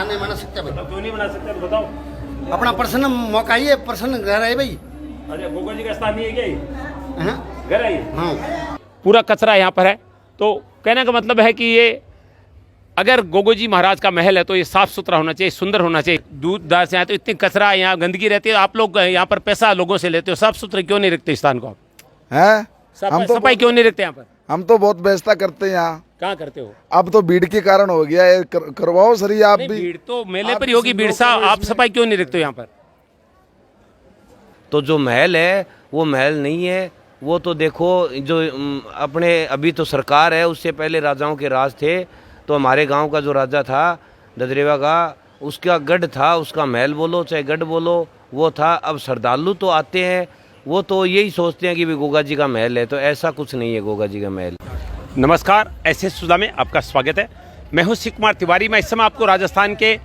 यहाँ नहीं बना सकते भाई। क्यों नहीं बना सकते बताओ। अपना पर्सनल मौका ही है, पर्सनल घर है भाई। अरे गोगा जी का स्थान नहीं है क्या ये? हाँ घर है ये? हाँ। पूरा कचरा यहाँ पर है। तो कहने का मतलब है कि ये अगर गोगो जी महाराज का महल है तो ये साफ सुथरा होना चाहिए, सुंदर होना चाहिए। दूर दार से आए तो इतनी कचरा, यहाँ गंदगी रहती है। आप लोग यहाँ पर पैसा लोगों से लेते हो, साफ सुथरे क्यों नहीं रखते स्थान को आप? हैं? हम तो सफाई क्यों नहीं रखते यहाँ पर? हम तो बहुत व्यवस्था करते हैं यहाँ। कहाँ करते हो? अब तो भीड़ के कारण हो गया है, करवाओ सर आप भी। भीड़ तो मेले पर ही होगी, भीड़ साहब आप सफाई क्यों नहीं रखते हो यहाँ पर? तो जो महल है वो महल नहीं है, वो तो देखो जो अपने अभी तो सरकार है, उससे पहले राजाओं के राज थे। तो हमारे गांव का जो राजा था ददरेवा का, उसका गढ़ था, उसका महल बोलो चाहे गढ़ बोलो, वो था। अब श्रद्धालु तो आते हैं, वो तो यही सोचते हैं कि भी गोगा जी का महल है, तो ऐसा कुछ नहीं है गोगा जी का महल। नमस्कार, ऐसे सुधा में आपका स्वागत है। मैं हूं शिव कुमार तिवारी। मैं इस समय आपको राजस्थान के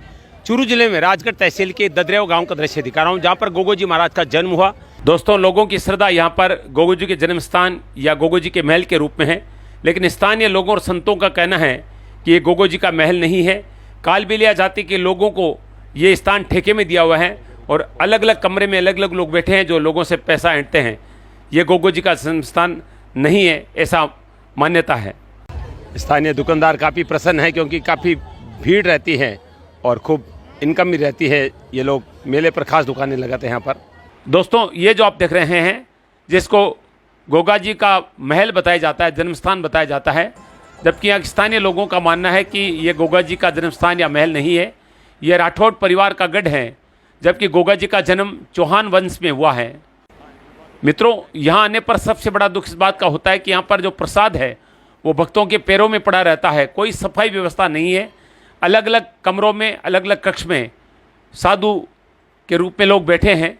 चूरू जिले में राजगढ़ तहसील के ददरेव गांव का दृश्य दिखा रहा हूं, जहां पर गोगो जी महाराज का जन्म हुआ। दोस्तों, लोगों की श्रद्धा यहां पर गोगो जी के जन्म स्थान या गोगो जी के महल के रूप में है, लेकिन स्थानीय लोगों और संतों का कहना है कि ये गोगो जी का महल नहीं है। कालबेलिया जाति के लोगों को ये स्थान ठेके में दिया हुआ है और अलग अलग कमरे में अलग अलग लोग बैठे हैं जो लोगों से पैसा ऐंठते हैं। ये गोगो जी का जन्म स्थान नहीं है, ऐसा मान्यता है। स्थानीय दुकानदार काफ़ी प्रसन्न है क्योंकि काफ़ी भीड़ रहती है और खूब इनकम भी रहती है। ये लोग मेले पर खास दुकानें लगाते हैं यहाँ पर। दोस्तों, ये जो आप देख रहे हैं, जिसको गोगा जी का महल बताया जाता है, जन्म स्थान बताया जाता है, जबकि यहाँ स्थानीय लोगों का मानना है कि ये गोगा जी का जन्म स्थान या महल नहीं है, ये राठौड़ परिवार का गढ़ है, जबकि गोगा जी का जन्म चौहान वंश में हुआ है। मित्रों, यहाँ आने पर सबसे बड़ा दुख इस बात का होता है कि यहाँ पर जो प्रसाद है वो भक्तों के पैरों में पड़ा रहता है। कोई सफाई व्यवस्था नहीं है। अलग अलग कमरों में, अलग अलग कक्ष में साधु के रूप में लोग बैठे हैं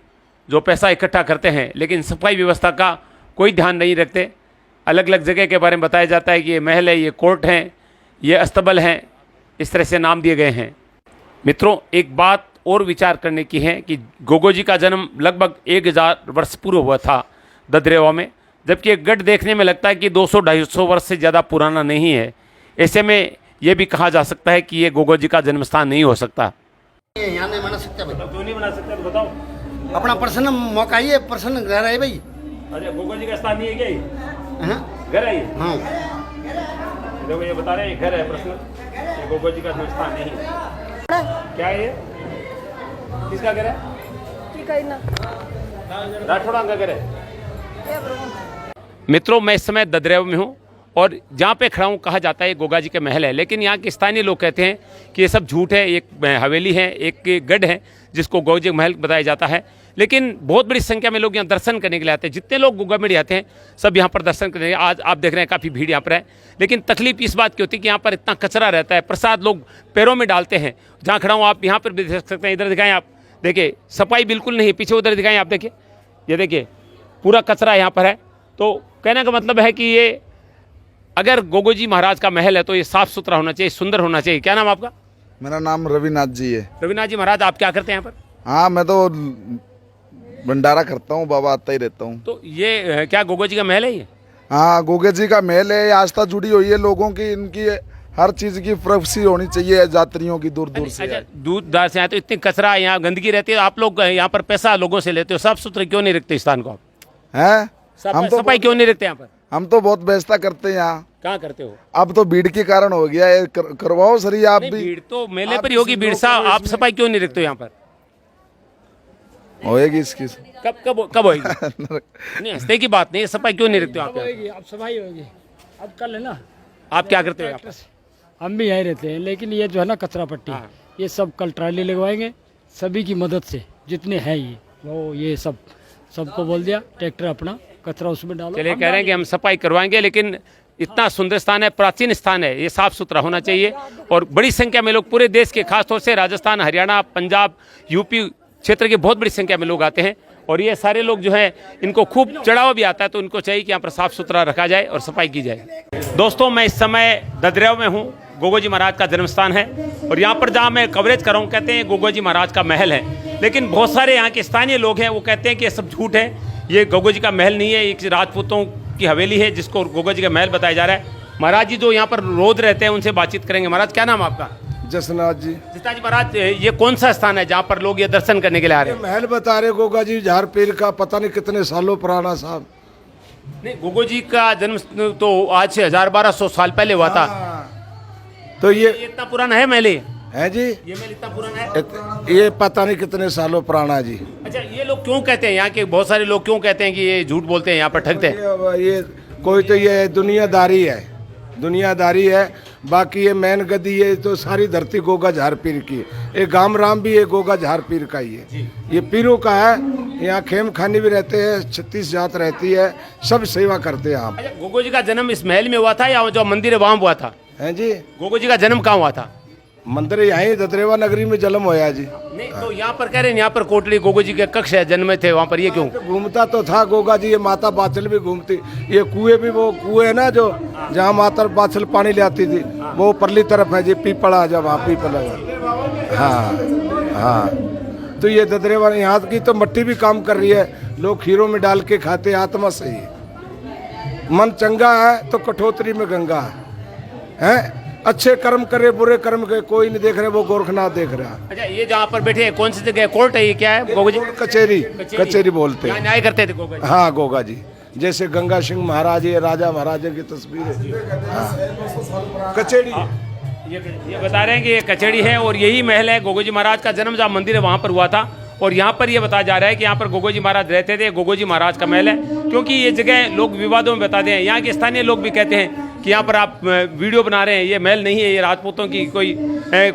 जो पैसा इकट्ठा करते हैं, लेकिन सफाई व्यवस्था का कोई ध्यान नहीं रखते। अलग अलग जगह के बारे में बताया जाता है कि ये महल है, ये कोर्ट हैं, ये अस्तबल हैं, इस तरह से नाम दिए गए हैं। मित्रों, एक बात और विचार करने की है कि गोगो जी का जन्म लगभग 1000 वर्ष पूर्व हुआ था ददरेवा में, जबकि एक गढ़ देखने में लगता है कि 200-250 वर्ष से ज़्यादा पुराना नहीं है। ऐसे में यह भी कहा जा सकता है कि ये गोगो जी का जन्म स्थान नहीं हो सकता। यहाँ नहीं बना सकते भाई। क्यों नहीं बना सकते बताओ। अपना पर्सनल मौका ही है, पर्सनल घर है भाई। अरे गोगो जी का स्थान नहीं है क्या ये? हाँ घर है ये? हाँ। देखो ये बता रहे हैं घर है पर्सनल, ये गोगो जी का स्थान नहीं है। क्या है ये? किसका घर है? राठौड़ा का घर है। मित्रों, मैं इस समय ददरेव में हूँ और जहाँ पे खड़ा हूँ कहा जाता है ये गोगा जी के महल है, लेकिन यहाँ के स्थानीय लोग कहते हैं कि ये सब झूठ है। एक हवेली है, एक गढ़ है जिसको गोगा जी महल बताया जाता है। लेकिन बहुत बड़ी संख्या में लोग यहाँ दर्शन करने के लिए आते हैं। जितने लोग गोगा में आते हैं सब यहाँ पर दर्शन करने। आज आप देख रहे हैं काफ़ी भीड़ यहाँ पर है, लेकिन तकलीफ इस बात की होती है कि यहाँ पर इतना कचरा रहता है। प्रसाद लोग पैरों में डालते हैं। जहाँ खड़ा हूँ आप यहाँ पर भी देख सकते हैं, इधर दिखाएँ आप, देखिए सफाई बिल्कुल नहीं है। पीछे उधर दिखाएँ आप, देखिए ये देखिए पूरा कचरा यहाँ पर है। तो कहने का मतलब है कि ये अगर गोगो जी महाराज का महल है तो ये साफ सुथरा होना चाहिए, सुंदर होना चाहिए। क्या नाम आपका? मेरा नाम रविनाथ जी है। रविनाथ जी महाराज, आप क्या करते हैं यहाँ पर? हाँ, मैं तो भंडारा करता हूँ, बाबा आता ही रहता हूँ। तो ये क्या गोगो जी का महल है ये? हाँ, गोगे जी का महल है। आस्था जुड़ी हुई है लोगों की, इनकी हर चीज की प्राइवेसी होनी चाहिए यात्रियों की, दूर दूर से। अच्छा, दूर दार से आए तो इतनी कचरा, यहाँ गंदगी रहती है। आप लोग यहाँ पर पैसा लोगों से लेते हो, साफ सुथरे क्यों नहीं रखते स्थान को आप? हैं? हम तो सफाई क्यों नहीं रखते यहाँ पर? हम तो बहुत व्यवस्था करते हैं यहाँ। कहाँ करते हो? अब तो भीड़ के कारण हो गया है, करवाओ सर आप भी। भीड़ तो मेले पर ही होगी, भीड़ साहब आप सफाई क्यों नहीं रखते हो यहाँ पर? होएगी इसकी। कब होएगी? नहीं, हंसने की बात नहीं, सफाई क्यों नहीं रखते हो आप? अब सफाई होगी, अब कल है ना। आप क्या करते हो यहाँ पर? हम भी यहीं रहते हैं, लेकिन ये जो है ना कचरा पट्टी, ये सब कल ट्राली लगवाएंगे सभी की मदद से, जितने हैं ये वो ये सबको बोल दिया ट्रैक्टर अपना कचरा उसमें डालो। चलिए, कह रहे हैं कि हम सफाई करवाएंगे, लेकिन इतना सुंदर स्थान है, प्राचीन स्थान है, ये साफ सुथरा होना चाहिए। और बड़ी संख्या में लोग पूरे देश के, खासतौर से राजस्थान, हरियाणा, पंजाब, यूपी क्षेत्र के बहुत बड़ी संख्या में लोग आते हैं और ये सारे लोग जो हैं इनको खूब चढ़ावा भी आता है, तो इनको चाहिए कि यहाँ पर साफ सुथरा रखा जाए और सफाई की जाए। दोस्तों, मैं इस समय ददरेव में हूँ। गोगो जी महाराज का जन्म स्थान है और यहाँ पर जहाँ मैं कवरेज कर रहा हूँ कहते हैं गोगो जी महाराज का महल है, लेकिन बहुत सारे यहाँ के स्थानीय लोग हैं वो कहते हैं कि ये सब झूठ है, ये गोगो जी का महल नहीं है, एक राजपूतों की हवेली है जिसको गोगो जी का महल बताया जा रहा है। महाराज जी जो यहाँ पर रोज रहते हैं उनसे बातचीत करेंगे। महाराज, क्या नाम आपका? जसनाथ जी। जसनाथ जी महाराज, ये कौन सा स्थान है जहाँ पर लोग ये दर्शन करने के लिए आ रहे हैं? महल बता रहे गोगा जी झार पीर का, पता नहीं कितने सालों पुराना साहब। नहीं, गोगो जी का जन्म तो आज से 1200 साल पहले हुआ था। तो ये इतना पुराना है महल? है जी, ये महल इतना पुराना है? ये पता नहीं कितने सालों पुराना जी। अच्छा, ये लोग क्यों कहते हैं, यहाँ के बहुत सारे लोग क्यों कहते हैं कि ये झूठ बोलते हैं, यहाँ पर ठगते हैं? ये कोई तो ये दुनियादारी है, दुनियादारी है। बाकी ये मैन गद्दी ये तो सारी धरती गोगा झार पीर की। ये गाम राम भी ये गोगा झार पीर का ही है, ये पीरों का है। यहाँ खेम खानी भी रहते हैं, 36 जात रहती है, सब सेवा करते हैं यहाँ। अच्छा, गोगो जी का जन्म इस महल में हुआ था या जो मंदिर है वहाँ हुआ था? हैं जी, गोगो जी का जन्म कहाँ हुआ था? मंदिर यहीं ददरेवा नगरी में जन्म होया जी। नहीं, तो यहाँ पर कह रहे हैं यहाँ पर कोटली गोगो जी के कक्ष है, जन्मे थे वहाँ पर, ये क्यों? घूमता तो था गोगा जी, ये माता बाछल भी घूमती। ये कुएं भी, वो कुएं है ना जो जहाँ माता बाछल पानी ले आती थी, वो परली तरफ है जी, पीपड़ा जब वहाँ पीपड़ा। हाँ हाँ, तो ये ददरेवा यहाँ की तो मट्टी भी काम कर रही है, लोग खीरों में डाल के खाते, आत्मा से ही। मन चंगा है तो कठोतरी में गंगा है। अच्छे कर्म करे, बुरे कर्म करे, कोई नहीं देख रहे, वो गोरखनाथ देख रहा। अच्छा, ये जहाँ पर बैठे हैं कौन सी जगह, कोर्ट है ये, क्या है? गोगो जी कचेरी, कचेरी बोलते यहाँ हैं। न्याय करते थे गोगो जी? हाँ गोगा जी, जैसे गंगा सिंह महाराज, ये राजा महाराजा की तस्वीर है। हाँ। कचेरी ये बता रहे हैं कि ये कचेड़ी है और यही महल है। गोगो जी महाराज का जन्म जहाँ मंदिर है वहाँ पर हुआ था, और यहाँ पर ये बताया जा रहा है कि यहाँ पर गोगो जी महाराज रहते थे। गोगो जी महाराज का महल है, क्योंकि ये जगह लोग विवादों में बताते हैं। यहाँ के स्थानीय लोग भी कहते हैं कि यहाँ पर आप वीडियो बना रहे हैं, ये महल नहीं है, ये राजपूतों की कोई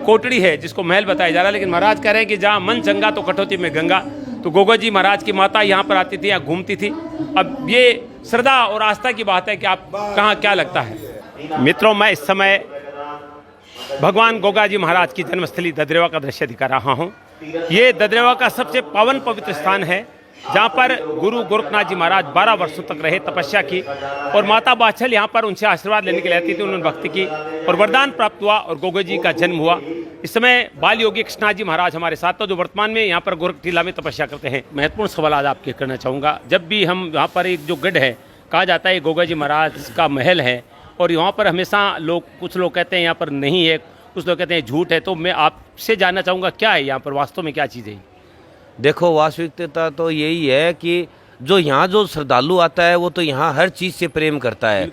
कोटड़ी है जिसको महल बताया जा रहा है। लेकिन महाराज कह रहे हैं कि जहाँ मन चंगा तो कटौती में गंगा। तो गोगो जी महाराज की माता यहाँ पर आती थी, यहाँ घूमती थी। अब ये श्रद्धा और आस्था की बात है कि आप कहाँ क्या लगता है। मित्रों, मैं इस समय भगवान गोगा जी महाराज की जन्मस्थली ददरेवा का दृश्य दिखा रहा हूँ। ये ददरेवा का सबसे पावन पवित्र स्थान है, जहाँ पर गुरु गोरखनाथ जी महाराज 12 वर्षों तक रहे, तपस्या की, और माता बाछल यहाँ पर उनसे आशीर्वाद लेने के लिए आती थी। उन्होंने भक्ति की और वरदान प्राप्त हुआ और गोगो जी का जन्म हुआ। इस समय बाल योगी कृष्णा जी महाराज हमारे साथ, तो जो वर्तमान में यहाँ पर गोरख टीला में तपस्या करते हैं। महत्वपूर्ण सवाल आज आपके करना चाहूँगा। जब भी हम यहाँ पर एक जो गढ़ है, कहा जाता है गोगा जी महाराज का महल है, और यहाँ पर हमेशा लोग, कुछ लोग कहते हैं यहाँ पर नहीं है, कुछ लोग कहते हैं झूठ है। तो मैं आपसे जानना चाहूँगा क्या है यहाँ पर, वास्तव में क्या चीज़ है? देखो, वास्तविकता तो यही है कि जो यहाँ जो श्रद्धालु आता है वो तो यहाँ हर चीज़ से प्रेम करता है।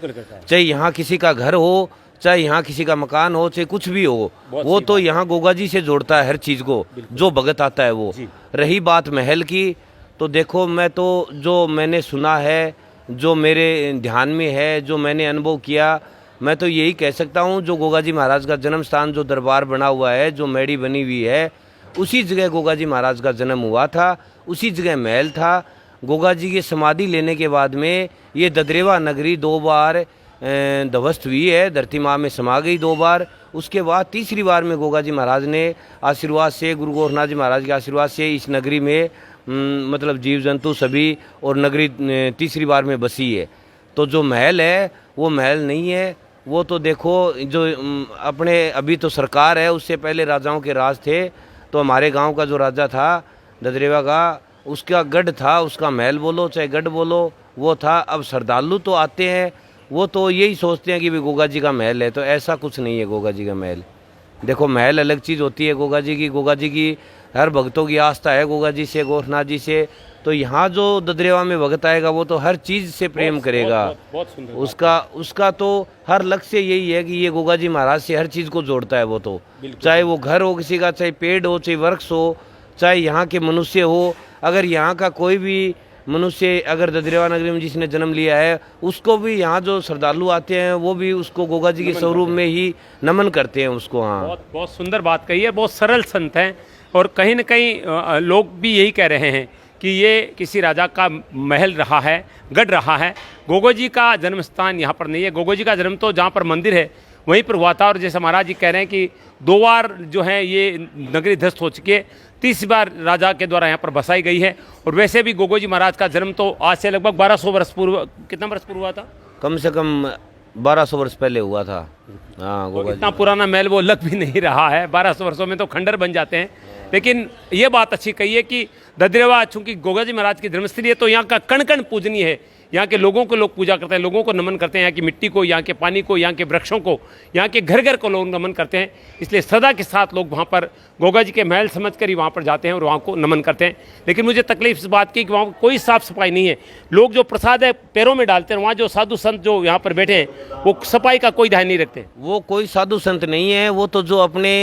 चाहे यहाँ किसी का घर हो, चाहे यहाँ किसी का मकान हो, चाहे कुछ भी हो, वो तो यहाँ गोगा जी से जोड़ता है हर चीज़ को, जो भगत आता है वो। रही बात महल की, तो देखो, मैं तो जो मैंने सुना है, जो मेरे ध्यान में है, जो मैंने अनुभव किया, मैं तो यही कह सकता हूँ, जो गोगा जी महाराज का जन्म स्थान, जो दरबार बना हुआ है, जो मैड़ी बनी हुई है, उसी जगह गोगा जी महाराज का जन्म हुआ था, उसी जगह महल था। गोगा जी की समाधि लेने के बाद में ये ददरेवा नगरी 2 बार ध्वस्त हुई है, धरती माँ में समा गई 2 बार। उसके बाद तीसरी बार में गोगा जी महाराज ने आशीर्वाद से, गुरु गोरखनाथ जी महाराज के आशीर्वाद से इस नगरी में मतलब जीव जंतु सभी, और नगरी तीसरी बार में बसी है। तो जो महल है वो महल नहीं है, वो तो देखो, जो अपने अभी तो सरकार है, उससे पहले राजाओं के राज थे। तो हमारे गांव का जो राजा था ददरेवा का, उसका गढ़ था, उसका महल बोलो चाहे गढ़ बोलो, वो था। अब श्रद्धालु तो आते हैं, वो तो यही सोचते हैं कि भी गोगा जी का महल है, तो ऐसा कुछ नहीं है गोगा जी का महल। देखो, महल अलग चीज़ होती है गोगा जी की। गोगा जी की हर भक्तों की आस्था है गोगा जी से, गोरखनाथ जी से। तो यहाँ जो ददरेवा में भगत आएगा वो तो हर चीज़ से प्रेम करेगा। बहुत सुंदर। उसका तो हर लक्ष्य यही है कि ये गोगा जी महाराज से हर चीज़ को जोड़ता है वो तो। चाहे वो घर हो किसी का, चाहे पेड़ हो, चाहे वृक्ष हो, चाहे यहाँ के मनुष्य हो। अगर यहाँ का कोई भी मनुष्य अगर ददरेवा नगरी में जिसने जन्म लिया है, उसको भी यहाँ जो श्रद्धालु आते हैं वो भी उसको गोगा जी के स्वरूप में ही नमन करते हैं उसको। हाँ, बहुत सुंदर बात कही है। बहुत सरल संत हैं, और कहीं न कहीं लोग भी यही कह रहे हैं कि ये किसी राजा का महल रहा है, गढ़ रहा है। गोगो जी का जन्म स्थान यहाँ पर नहीं है। गोगो जी का जन्म तो जहाँ पर मंदिर है वहीं पर हुआ था। और जैसे महाराज जी कह रहे हैं कि 2 बार जो है ये नगरी ध्वस्त हो चुकी है, 30 बार राजा के द्वारा यहाँ पर बसाई गई है। और वैसे भी गोगो जी महाराज का जन्म तो आज से लगभग 1200 वर्ष पूर्व, कितना वर्ष पूर्व हुआ था? कम से कम 1200 वर्ष पहले हुआ था। हाँ, गोगा इतना पुराना महल वो लग भी नहीं रहा है। 1200 वर्षों में तो खंडर बन जाते हैं। लेकिन ये बात अच्छी कही है कि ददरेवा चूंकि गोगा जी महाराज की जन्मस्थली है, तो यहाँ का कण कण पूजनीय है। यहाँ के लोगों को लोग पूजा करते हैं, लोगों को नमन करते हैं, यहाँ की मिट्टी को, यहाँ के पानी को, यहाँ के वृक्षों को, यहाँ के घर घर को लोग नमन करते हैं। इसलिए श्रद्धा के साथ लोग वहाँ पर गोगा जी के महल समझकर ही वहाँ पर जाते हैं और वहाँ को नमन करते हैं। लेकिन मुझे तकलीफ इस बात की कि वहाँ कोई साफ़ सफाई नहीं है। लोग जो प्रसाद है पैरों में डालते हैं, वहाँ जो साधु संत जो यहाँ पर बैठे हैं वो सफाई का कोई ध्यान नहीं रखते। वो कोई साधु संत नहीं है, वो तो जो अपने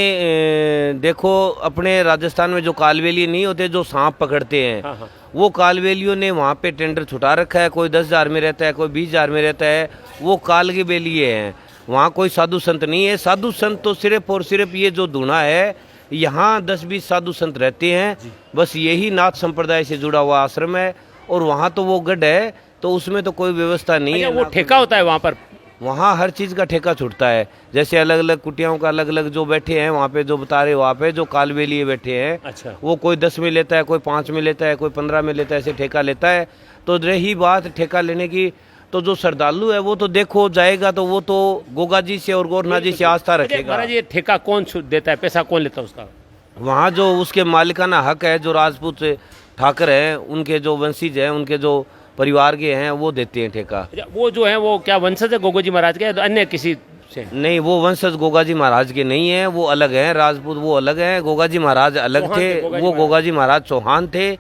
देखो अपने राजस्थान में जो कालबेलिए नहीं होते जो सांप पकड़ते हैं, हाँ। वो कालबेलियों ने वहाँ पे टेंडर छुटा रखा है। कोई 10,000 में रहता है, कोई 20,000 में रहता है, वो काल के बेलिए हैं। वहाँ कोई साधु संत नहीं है। साधु संत तो सिर्फ और सिर्फ ये जो धूना है, यहाँ 10-20 साधु संत रहते हैं, बस यही नाथ संप्रदाय से जुड़ा हुआ आश्रम है। और वहाँ तो वो गढ़ है, तो उसमें तो कोई व्यवस्था नहीं है। वो ठेका होता है वहाँ पर, वहाँ हर चीज़ का ठेका छूटता है। जैसे अलग अलग कुटियाओं का अलग अलग जो बैठे हैं वहाँ पे, जो बता रहे वहाँ पे जो कालबेलिए बैठे हैं, अच्छा, वो कोई 10 में लेता है, कोई 5 में लेता है, कोई 15 में लेता है, ऐसे ठेका लेता है। तो रही बात ठेका लेने की, तो जो श्रद्धालु है वो तो देखो जाएगा तो वो तो गोगा जी से और गोरखनाथ जी से आस्था रखेगा। महाराज ये ठेका कौन देता है, पैसा कौन लेता है उसका? वहाँ जो उसके मालिकाना हक है, जो राजपूत ठाकर हैं, उनके जो वंशीज हैं, उनके जो परिवार के हैं, वो देते हैं ठेका। वो जो है वो क्या वंशज है गोगो जी महाराज के, अन्य किसी से? नहीं, वो वंशज गोगा जी महाराज के नहीं है, वो अलग हैं। राजपूत वो अलग हैं, गोगा जी महाराज अलग थे। वो गोगा जी महाराज चौहान थे,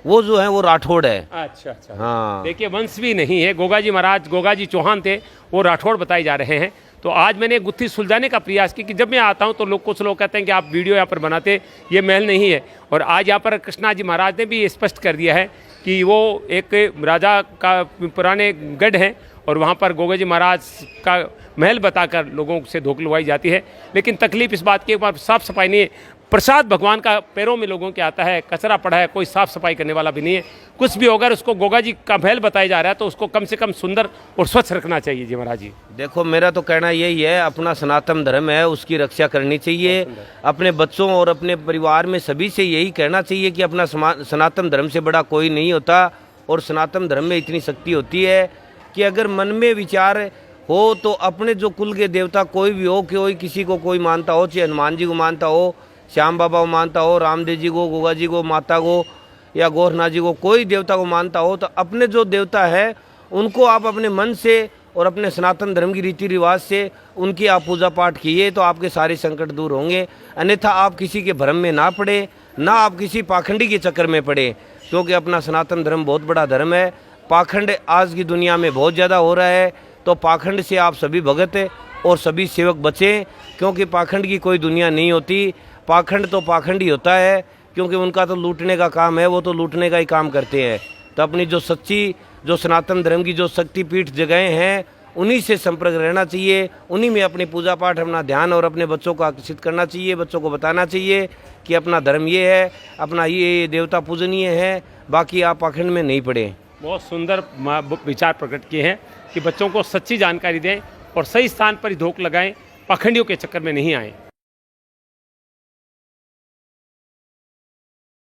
वो जो है वो राठौड़ है। अच्छा अच्छा, हाँ। देखिए वंश भी नहीं है। गोगा जी महाराज गोगा जी चौहान थे, वो राठौड़ बताए जा रहे हैं। तो आज मैंने गुत्थी सुलझाने का प्रयास किया कि जब मैं आता हूं तो कुछ लोग कहते हैं कि आप वीडियो यहाँ पर बनाते, ये महल नहीं है। और आज यहाँ पर कृष्णा जी महाराज ने भी ये स्पष्ट कर दिया है कि वो एक राजा का पुराने गढ़ है और वहाँ पर गोगा जी महाराज का महल बताकर लोगों से धोखलवाई जाती है। लेकिन तकलीफ इस बात की साफ सफाई नहीं है। प्रसाद भगवान का पैरों में लोगों के आता है, कचरा पड़ा है, कोई साफ सफाई करने वाला भी नहीं है। कुछ भी होगा उसको गोगा जी का महल बताया जा रहा है तो उसको कम से कम सुंदर और स्वच्छ रखना चाहिए। जी महाराज जी, देखो मेरा तो कहना यही है, अपना सनातन धर्म है, उसकी रक्षा करनी चाहिए। अपने बच्चों और अपने परिवार में सभी से यही कहना चाहिए कि अपना सनातन धर्म से बड़ा कोई नहीं होता। और सनातन धर्म में इतनी शक्ति होती है कि अगर मन में विचार हो तो अपने जो कुल के देवता कोई भी हो, कोई किसी को कोई मानता हो, चाहे हनुमान जी को मानता हो, श्याम बाबा को मानता हो, रामदेव जी को, गोगा जी को, माता को या गोरखनाथ जी को, कोई देवता को मानता हो, तो अपने जो देवता है उनको आप अपने मन से और अपने सनातन धर्म की रीति रिवाज से उनकी आप पूजा पाठ कीजिए तो आपके सारे संकट दूर होंगे। अन्यथा आप किसी के भ्रम में ना पड़े, ना आप किसी पाखंडी के चक्कर में पड़े, क्योंकि अपना सनातन धर्म बहुत बड़ा धर्म है। पाखंड आज की दुनिया में बहुत ज़्यादा हो रहा है, तो पाखंड से आप सभी भगत और सभी सेवक बचें, क्योंकि पाखंड की कोई दुनिया नहीं होती। पाखंड तो पाखंड ही होता है, क्योंकि उनका तो लूटने का काम है, वो तो लूटने का ही काम करते हैं। तो अपनी जो सच्ची जो सनातन धर्म की जो शक्तिपीठ जगहें हैं उन्हीं से संपर्क रहना चाहिए, उन्हीं में अपनी पूजा पाठ, अपना ध्यान और अपने बच्चों को आकर्षित करना चाहिए। बच्चों को बताना चाहिए कि अपना धर्म ये है, अपना ये देवता पूजनीय है, बाकी आप पाखंड में नहीं पड़े। बहुत सुंदर विचार प्रकट किए हैं कि बच्चों को सच्ची जानकारी दें और सही स्थान पर ही धोख लगाएं, पाखंडियों के चक्कर में नहीं आएं।